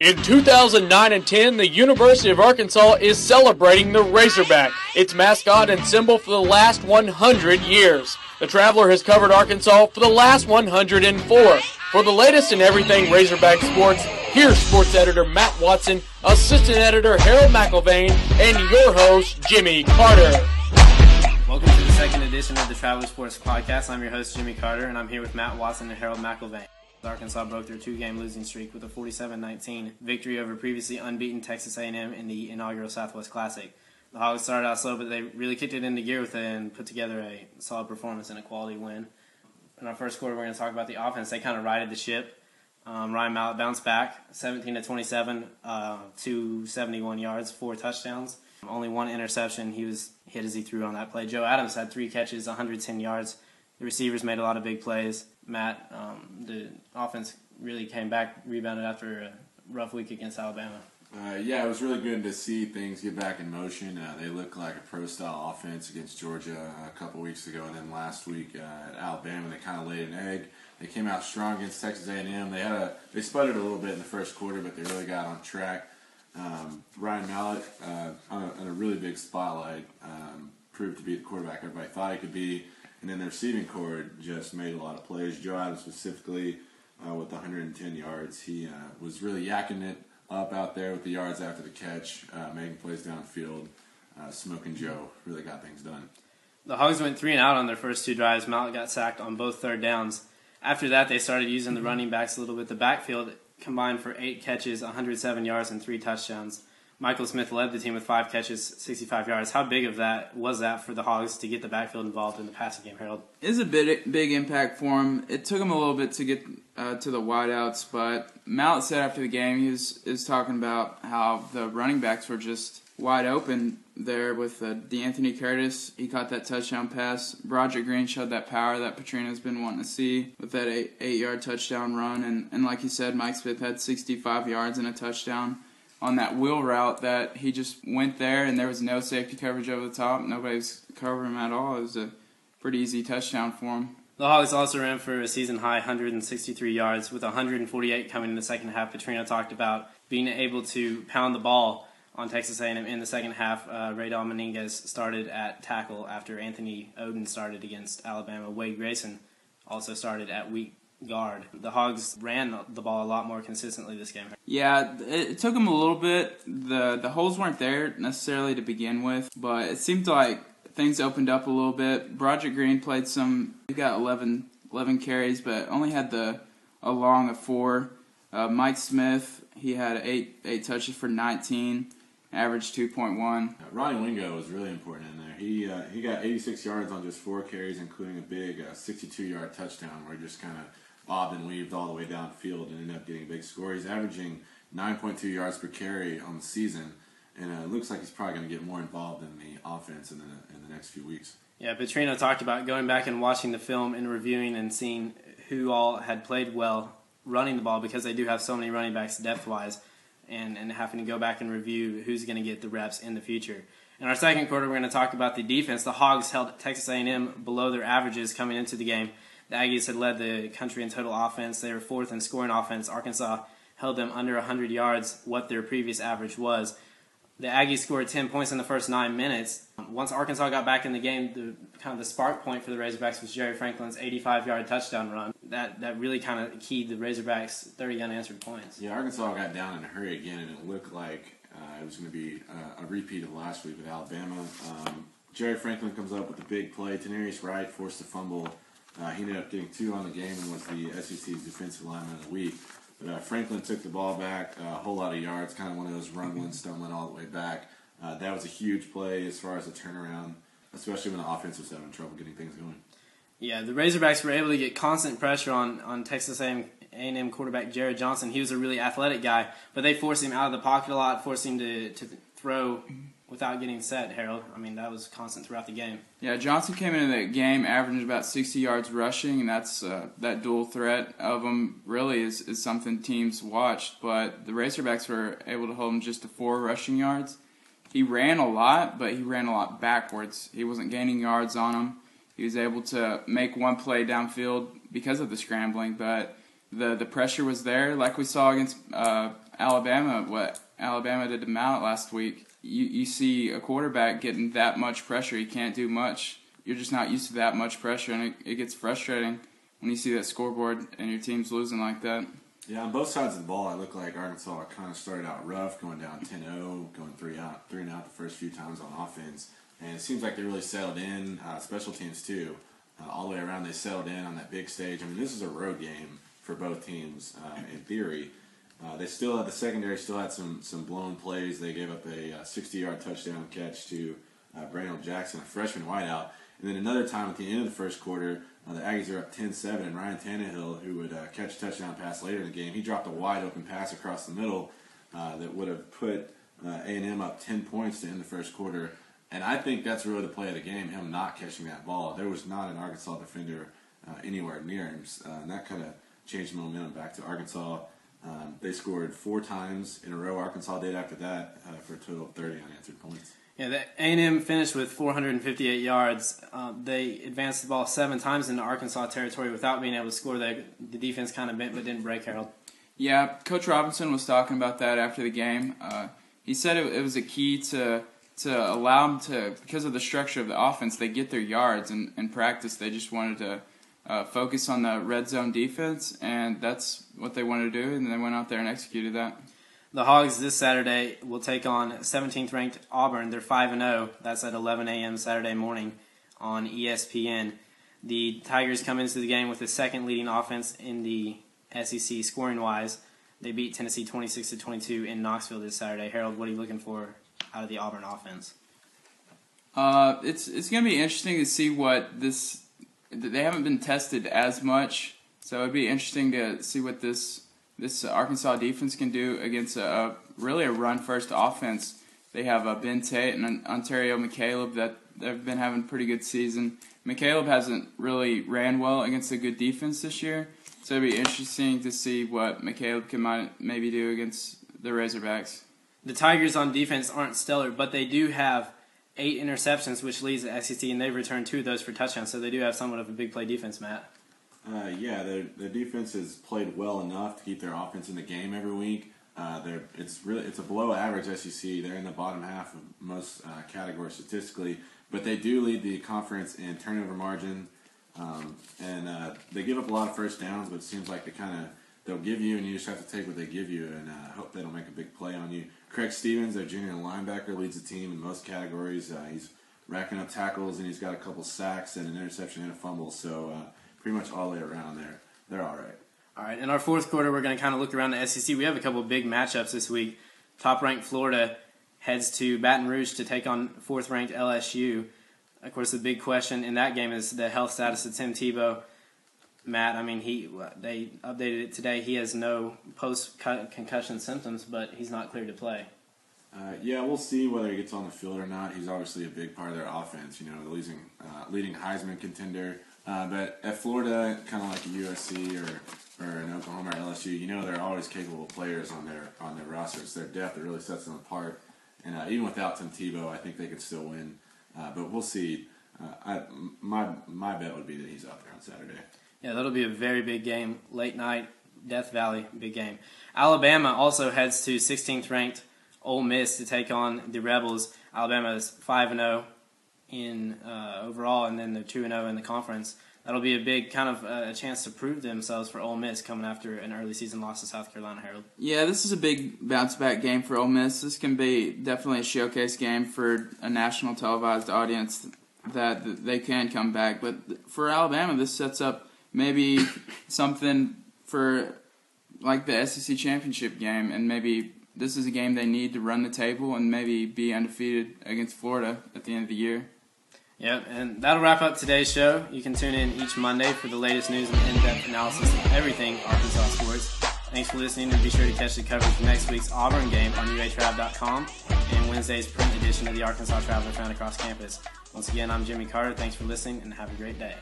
In 2009 and 10, the University of Arkansas is celebrating the Razorback, its mascot and symbol for the last 100 years. The Traveler has covered Arkansas for the last 104. For the latest in everything Razorback sports, here's sports editor Matt Watson, assistant editor Harold McIlvain, and your host, Jimmy Carter. Welcome to the second edition of the Travel Sports Podcast. I'm your host, Jimmy Carter, and I'm here with Matt Watson and Harold McIlvain. Arkansas broke their two-game losing streak with a 47-19 victory over previously unbeaten Texas A&M in the inaugural Southwest Classic. The Hogs started out slow, but they really kicked it into gear with it and put together a solid performance and a quality win. In our first quarter, we're going to talk about the offense. They kind of righted the ship. Ryan Mallett bounced back, 17-27, 271 yards, 4 touchdowns. Only one interception. He was hit as he threw on that play. Joe Adams had 3 catches, 110 yards. The receivers made a lot of big plays. Matt, the offense really came back, rebounded after a rough week against Alabama. Yeah, it was really good to see things get back in motion. They looked like a pro-style offense against Georgia a couple weeks ago, and then last week at Alabama they kind of laid an egg. They came out strong against Texas A&M. They sputtered a little bit in the first quarter, but they really got on track. Ryan Mallett, on a really big spotlight, proved to be the quarterback everybody thought he could be. And then the receiving corps just made a lot of plays. Joe Adams specifically with 110 yards. He was really yakking it up out there with the yards after the catch, making plays downfield. Smoking Joe really got things done. The Hogs went 3 and out on their first 2 drives. Mallett got sacked on both third downs. After that, they started using the running backs a little bit. The backfield combined for 8 catches, 107 yards, and 3 touchdowns. Michael Smith led the team with 5 catches, 65 yards. How big of that was that for the Hogs to get the backfield involved in the passing game, Harold? It's a big impact for him. It took him a little bit to get to the wideouts, but Mallett said after the game he was talking about how the running backs were just wide open there with DeAnthony Curtis. He caught that touchdown pass. Broderick Green showed that power that Petrino's been wanting to see with that 8-yard touchdown run. And like you said, Mike Smith had 65 yards and a touchdown on that wheel route that he just went there, and there was no safety coverage over the top. Nobody was covering him at all. It was a pretty easy touchdown for him. The Hogs also ran for a season-high 163 yards, with 148 coming in the second half. Petrino talked about being able to pound the ball on Texas A&M in the second half. Raydal Meninguez started at tackle after Anthony Oden started against Alabama. Wade Grayson also started at weak guard. The Hogs ran the ball a lot more consistently this game. Yeah, it took them a little bit. The holes weren't there necessarily to begin with, but it seemed like things opened up a little bit. Broderick Green played he got 11 carries, but only had a long of 4. Mike Smith, he had 8 touches for 19, averaged 2.1. Ronnie Wingo was really important in there. He got 86 yards on just 4 carries, including a big 62-yard touchdown where he just kind of bobbed and weaved all the way downfield and ended up getting a big score. He's averaging 9.2 yards per carry on the season, and it looks like he's probably going to get more involved in the offense in the next few weeks. Yeah, Petrino talked about going back and watching the film and reviewing and seeing who all had played well running the ball, because they do have so many running backs depth-wise, and having to go back and review who's going to get the reps in the future. In our second quarter, we're going to talk about the defense. The Hogs held Texas A&M below their averages coming into the game. The Aggies had led the country in total offense. They were 4th in scoring offense. Arkansas held them under 100 yards, what their previous average was. The Aggies scored 10 points in the first 9 minutes. Once Arkansas got back in the game, the spark point for the Razorbacks was Jerry Franklin's 85-yard touchdown run. That really kind of keyed the Razorbacks' 30 unanswered points. Yeah, Arkansas got down in a hurry again, and it looked like it was going to be a repeat of last week with Alabama. Jerry Franklin comes up with a big play. Tanarius Wright forced a fumble. He ended up getting 2 on the game and was the SEC's defensive lineman of the week. But Franklin took the ball back, a whole lot of yards, kind of one of those run-one, stumbling all the way back. That was a huge play as far as a turnaround, especially when the offense was having trouble getting things going. Yeah, the Razorbacks were able to get constant pressure on Texas A&M quarterback Jared Johnson. He was a really athletic guy, but they forced him out of the pocket a lot, forced him to throw without getting set, Harold. I mean, that was constant throughout the game. Yeah, Johnson came into the game averaging about 60 yards rushing, and that's that dual threat of him really is something teams watched. But the Razorbacks were able to hold him just to 4 rushing yards. He ran a lot, but he ran a lot backwards. He wasn't gaining yards on him. He was able to make one play downfield because of the scrambling, but the pressure was there, like we saw against Alabama. What Alabama did to Mount last week. You see a quarterback getting that much pressure, he can't do much. You're just not used to that much pressure, and it gets frustrating when you see that scoreboard and your team's losing like that. Yeah, on both sides of the ball, it looked like Arkansas kind of started out rough, going down 10-0, going 3 and out the first few times on offense. And it seems like they really settled in, special teams too. All the way around, they settled in on that big stage. I mean, this is a road game for both teams, in theory. The secondary still had some blown plays. They gave up a 60-yard touchdown catch to Brandon Jackson, a freshman wideout. And then another time at the end of the first quarter, the Aggies are up 10-7, and Ryan Tannehill, who would catch a touchdown pass later in the game, he dropped a wide-open pass across the middle that would have put A&M up 10 points to end the first quarter. And I think that's really the play of the game, him not catching that ball. There was not an Arkansas defender anywhere near him, and that kind of changed the momentum back to Arkansas. They scored 4 times in a row, Arkansas did after that, for a total of 30 unanswered points. Yeah, the A&M finished with 458 yards. They advanced the ball 7 times into Arkansas territory without being able to score. The defense kind of bent but didn't break, Harold. Yeah, Coach Robinson was talking about that after the game. He said it was a key to allow them to, because of the structure of the offense, they get their yards. In practice, they just wanted to focus on the red zone defense, and that's what they wanted to do, and they went out there and executed that. The Hogs this Saturday will take on 17th-ranked Auburn. They're 5-0. That's at 11 a.m. Saturday morning on ESPN. The Tigers come into the game with the second leading offense in the SEC scoring-wise. They beat Tennessee 26-22 in Knoxville this Saturday. Harold, what are you looking for out of the Auburn offense? It's going to be interesting to see what this. They haven't been tested as much, so it'd be interesting to see what this Arkansas defense can do against really a run-first offense. They have Ben Tate and Ontario McCaleb that have been having a pretty good season. McCaleb hasn't really ran well against a good defense this year, so it'd be interesting to see what McCaleb can maybe do against the Razorbacks. The Tigers on defense aren't stellar, but they do have 8 interceptions, which leads the SEC, and they've returned 2 of those for touchdowns, so they do have somewhat of a big play defense, Matt. Yeah, their defense has played well enough to keep their offense in the game every week. It's a below average SEC. They're in the bottom half of most categories statistically, but they do lead the conference in turnover margin, and they give up a lot of first downs. But it seems like they'll give you, and you just have to take what they give you, and hope they don't make a big play on you. Craig Stevens, their junior linebacker, leads the team in most categories. He's racking up tackles, and he's got a couple sacks and an interception and a fumble. So. Pretty much all the way around they're all right. All right, in our fourth quarter, we're going to kind of look around the SEC. We have a couple of big matchups this week. Top-ranked Florida heads to Baton Rouge to take on 4th-ranked LSU. Of course, the big question in that game is the health status of Tim Tebow. Matt, I mean, they updated it today. He has no post-concussion symptoms, but he's not cleared to play. Yeah, we'll see whether he gets on the field or not. He's obviously a big part of their offense, the leading Heisman contender. But at Florida, kind of like a USC or an Oklahoma or LSU, they're always capable players on their roster. It's their depth that really sets them apart. And even without Tim Tebow, I think they could still win. But we'll see. My bet would be that he's out there on Saturday. Yeah, that'll be a very big game. Late night, Death Valley, big game. Alabama also heads to 16th-ranked Ole Miss to take on the Rebels. Alabama is 5-0 in overall, and then they're 2-0 in the conference. That'll be a big kind of a chance to prove themselves for Ole Miss coming after an early season loss to South Carolina, Harold. Yeah, this is a big bounce-back game for Ole Miss. This can be definitely a showcase game for a national televised audience that they can come back. But for Alabama, this sets up maybe something for like the SEC championship game, and maybe this is a game they need to run the table and maybe be undefeated against Florida at the end of the year. Yep, and that'll wrap up today's show. You can tune in each Monday for the latest news and in-depth analysis of everything Arkansas sports. Thanks for listening, and be sure to catch the coverage of next week's Auburn game on UATrav.com and Wednesday's print edition of the Arkansas Traveler found across campus. Once again, I'm Jimmy Carter. Thanks for listening, and have a great day.